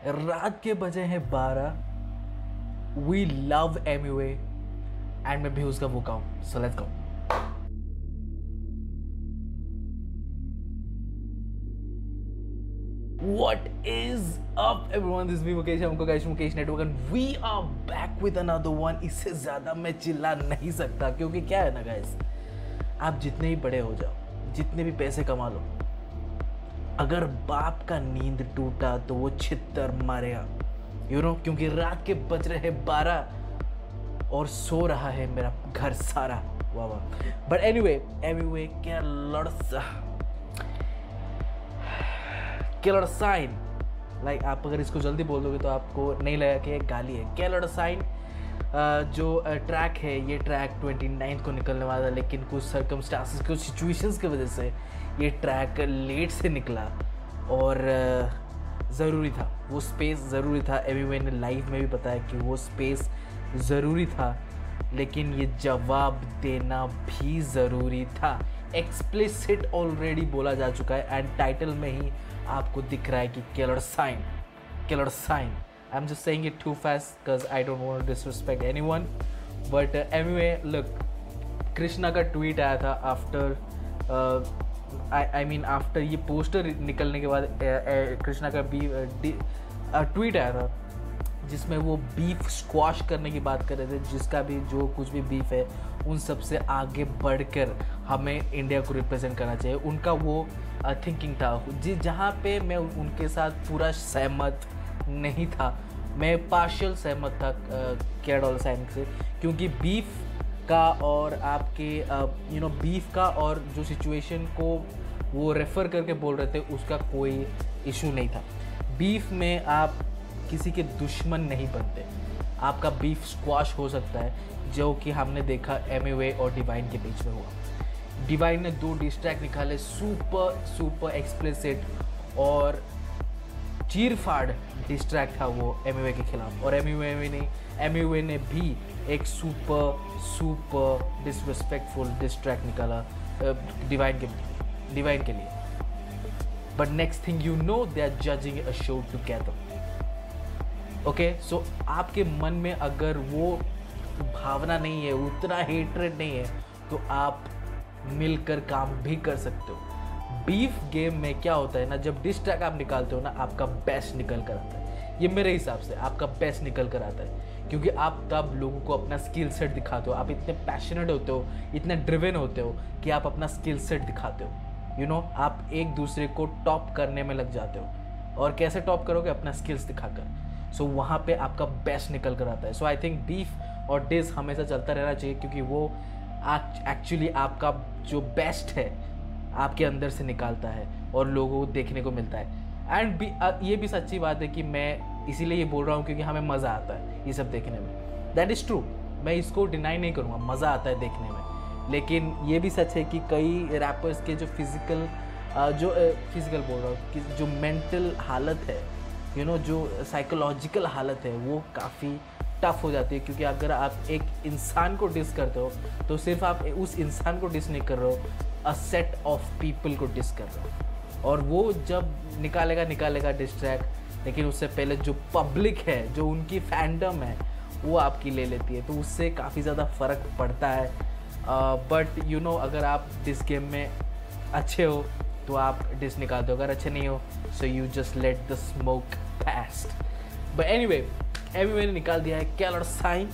रात के बजे हैं 12। वी लव एमवे एंड मैं भी उसका वो गाऊँ। So let's go. What is up everyone, this is me Mukesh, हमको guys Mukesh network and we are back with another one. इससे ज़्यादा मैं चिल्ला नहीं सकता, क्योंकि क्या है ना गाइस, आप जितने ही बड़े हो जाओ, जितने भी पैसे कमा लो, अगर बाप का नींद टूटा तो वो छित्तर मारेगा, यू नो, क्योंकि रात के बज रहे 12 और सो रहा है मेरा घर सारा। वाह वाह। बट एनीवे क्या किलर साइन, लाइक आप अगर इसको जल्दी बोल दोगे तो आपको नहीं लगेगा कि एक गाली है। किलर साइन जो ट्रैक है, ये ट्रैक 29 को निकलने वाला था, लेकिन कुछ सर्कमस्टांसेस, कुछ सिचुएशंस की वजह से ये ट्रैक लेट से निकला और ज़रूरी था, वो स्पेस ज़रूरी था। एमवे ने लाइव में भी बताया कि वो स्पेस ज़रूरी था, लेकिन ये जवाब देना भी ज़रूरी था। एक्सप्लिसिट ऑलरेडी बोला जा चुका है एंड टाइटल में ही आपको दिख रहा है कि killer sign. I am just saying it too fast because I don't want to disrespect anyone, but anyway look, Krishna का ट्वीट आया था आफ्टर आई मीन आफ्टर ये पोस्टर निकलने के बाद कृष्णा का भी ट्वीट आया था, जिसमें वो बीफ स्क्वाश करने की बात कर रहे थे। जिसका भी जो कुछ भी बीफ है, उन सब से आगे बढ़कर हमें इंडिया को रिप्रेजेंट करना चाहिए। उनका वो थिंकिंग था, जहाँ पे मैं उनके साथ पूरा सहमत नहीं था, मैं पार्शियल सहमत था केरल साइन से, क्योंकि बीफ का और आपके बीफ का और जो सिचुएशन को वो रेफ़र करके बोल रहे थे, उसका कोई इशू नहीं था। बीफ में आप किसी के दुश्मन नहीं बनते, आपका बीफ स्क्वाश हो सकता है, जो कि हमने देखा एमवे और डिवाइन के बीच में हुआ। डिवाइन ने 2 डिस्ट्रैक्ट निकाले, सुपर एक्सप्लिसिट और चीरफाड़ डिस्ट्रैक्ट था वो एमवे के खिलाफ, और एमवे ने भी एक सुपर डिसरिस्पेक्टफुल डिस्ट्रैक्ट निकाला डिवाइन के लिए। But next thing you know, they are judging a show together. Okay, so आपके मन में अगर वो भावना नहीं है, उतना हेट्रेड नहीं है, तो आप मिलकर काम भी कर सकते हो। बीफ गेम में क्या होता है ना, जब डिस ट्रैक आप निकालते हो ना, आपका बेस्ट निकल कर आता है। ये मेरे हिसाब से आपका बेस्ट निकल कर आता है, क्योंकि आप तब लोगों को अपना स्किल सेट दिखाते हो। आप इतने पैशनेट होते हो, इतने ड्रिवन होते हो कि आप अपना स्किल सेट दिखाते हो। यू नो, आप एक दूसरे को टॉप करने में लग जाते हो। और कैसे टॉप करोगे? अपना स्किल्स दिखाकर। सो वहाँ पे आपका बेस्ट निकल कर आता है। सो आई थिंक बीफ और डिस हमेशा चलता रहना चाहिए, क्योंकि वो एक्चुअली आपका जो बेस्ट है आपके अंदर से निकालता है और लोगों को देखने को मिलता है। एंड ये भी सच्ची बात है कि मैं इसीलिए ये बोल रहा हूँ क्योंकि हमें मज़ा आता है ये सब देखने में। दैट इज़ ट्रू, मैं इसको डिनाई नहीं करूँगा, मज़ा आता है देखने में। लेकिन ये भी सच है कि कई रैपर्स के जो फिज़िकल बोल रहा हूँ कि जो मेंटल हालत है, यू नो, जो साइकोलॉजिकल हालत है, वो काफ़ी टफ हो जाती है। क्योंकि अगर आप एक इंसान को डिस करते हो तो सिर्फ आप उस इंसान को डिस नहीं कर रहे हो, अ सेट ऑफ पीपल को डिस कर रहे हो। और वो जब निकालेगा डिस्ट्रैक्ट, लेकिन उससे पहले जो पब्लिक है, जो उनकी फैंडम है, वो आपकी ले लेती है, तो उससे काफ़ी ज़्यादा फ़र्क पड़ता है। बट यू नो, अगर आप डिस गेम में अच्छे हो तो आप डिस निकालते हो, अगर अच्छे नहीं हो so you just let the smoke past. But anyway ने निकाल दिया है killer sign.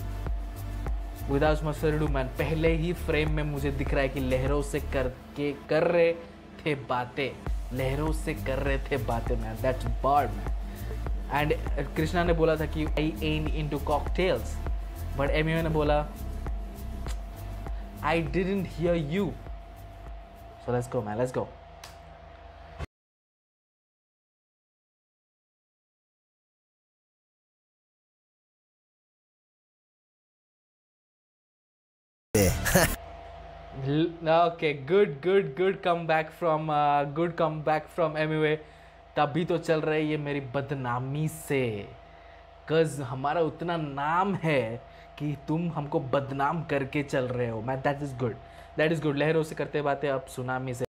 Without much further ado man, पहले ही फ्रेम में मुझे दिख रहा है कि लहरों से कर रहे थे बातें man. That's bar man. And Krishna ने बोला था कि I am into cocktails, but Amway ने बोला I didn't hear you. So let's go man, let's go. Okay, good come back from Amway. तभी तो चल रही है मेरी बदनामी से, कज हमारा उतना नाम है कि तुम हमको बदनाम करके चल रहे हो मैन। That is good. लहरों से करते बातें, अब सुनामी से।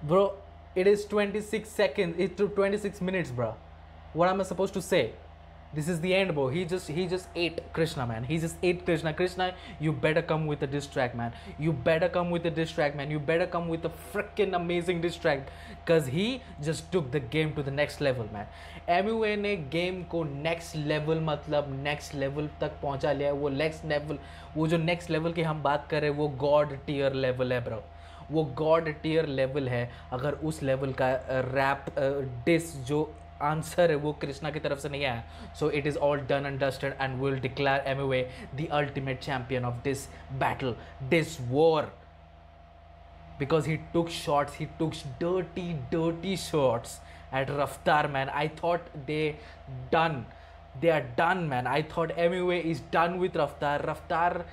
Bro, it is 26 seconds. It took 26 minutes, bro. What am I supposed to say? This is the end, bro. He just ate Krishna, man. He just ate Krishna. Krishna, you better come with a diss track, man. You better come with a diss track, man. You better come with a freaking amazing diss track, cause he just took the game to the next level, man. MUA ने game को next level, मतलब next level तक पहुंचा लिया है. वो next level, वो जो नेक्स्ट लेवल की हम बात करें, वो गॉड टीयर लेवल है, ब्रो. वो गॉड टीयर लेवल है. अगर उस लेवल का रैप डिस जो आंसर है वो कृष्णा की तरफ से नहीं आया, so it is all done and dusted and will declare Amway the ultimate champion of this battle, this war, because he took shots, he took dirty shots at Raftaar, man. I thought they are done, man. I thought MUA is done with Raftaar,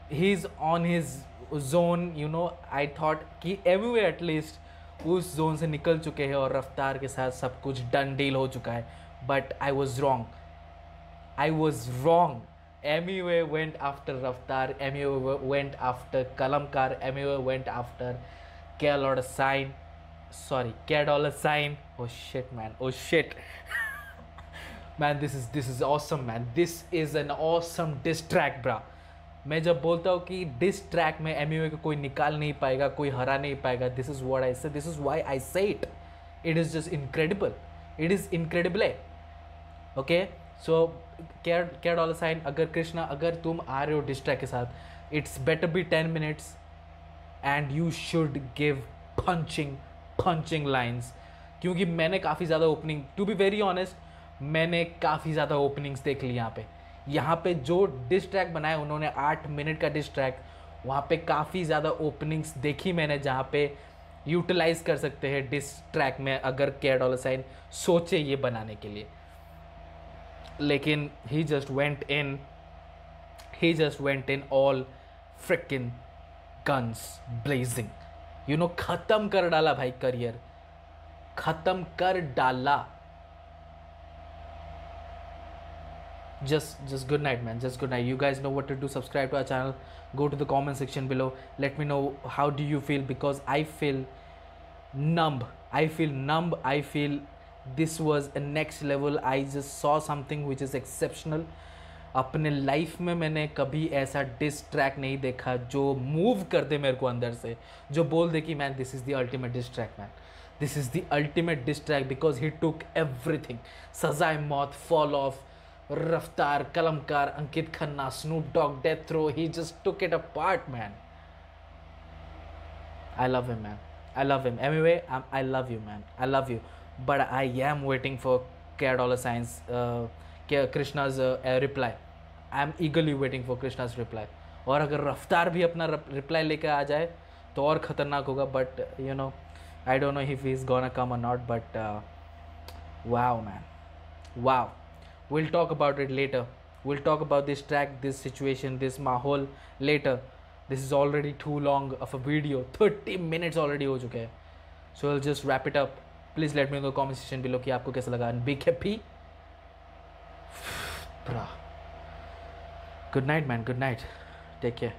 he's on his zone, you know. I thought कि MUA at least उस zone से निकल चुके हैं और रफ्तार के साथ सब कुछ डन डील हो चुका है. But I was wrong. MUA went after Raftaar, MUA went after Kalamkar, MUA went after K-Dollar Sign. Oh shit, man. Oh shit. Man, this is awesome, man. This is an awesome diss track, bro. मैं जब बोलता हूँ कि diss track में MUA को कोई निकाल नहीं पाएगा, कोई हरा नहीं पाएगा, दिस इज़ व्हाट आई से, दिस इज़ व्हाई आई से it. It is just incredible. It is incredible है. ओके, सो क्या डॉलर साइन, अगर कृष्णा, अगर तुम आ रहे हो डिस ट्रैक के साथ, it's better be 10 minutes and you should give punching lines. क्योंकि मैंने काफ़ी ज़्यादा opening, to be very honest, मैंने काफ़ी ज़्यादा ओपनिंग्स देख ली यहाँ पे जो डिस ट्रैक बनाया उन्होंने 8 मिनट का डिस ट्रैक, वहाँ पे काफ़ी ज़्यादा ओपनिंग्स देखी मैंने जहाँ पे यूटिलाइज कर सकते हैं डिस ट्रैक में अगर K-Dollar Sign सोचे ये बनाने के लिए. लेकिन he just went in all frickin guns blazing, you know. ख़त्म कर डाला भाई, करियर ख़त्म कर डाला. Just good night, man. Just good night. You guys know what to do. Subscribe to our channel. Go to the comment section below. Let me know how do you feel, because I feel numb. I feel this was a next level. I just saw something which is exceptional. अपने life में मैंने कभी ऐसा diss track नहीं देखा जो move कर दे मेरे को अंदर से, जो बोल दे कि man this is the ultimate diss track, man. This is the ultimate diss track because he took everything. सजाए मौत, fall of, Raftaar, Kalamkar, Ankit Khanna, Snoop Dogg, Death Row, he just took it apart, man. I love him, man. I love him. Anyway, I love you, man. I love you. But I am waiting for K-Dollar Sign's, Krishna's reply. I am eagerly waiting for Krishna's reply. और अगर रफ्तार भी अपना reply लेकर आ जाए तो और ख़तरनाक होगा. But you know, I don't know if he is gonna come और not. But wow, man, wow. We'll talk about it later. We'll talk about this track, this situation, this mahol later. This is already too long of a video. 30 minutes already हो चुके हैं. So I'll just wrap it up. Please let me know in the comment section below कि आपको कैसा लगा. And big happy. Bruh. Good night, man. Good night. Take care.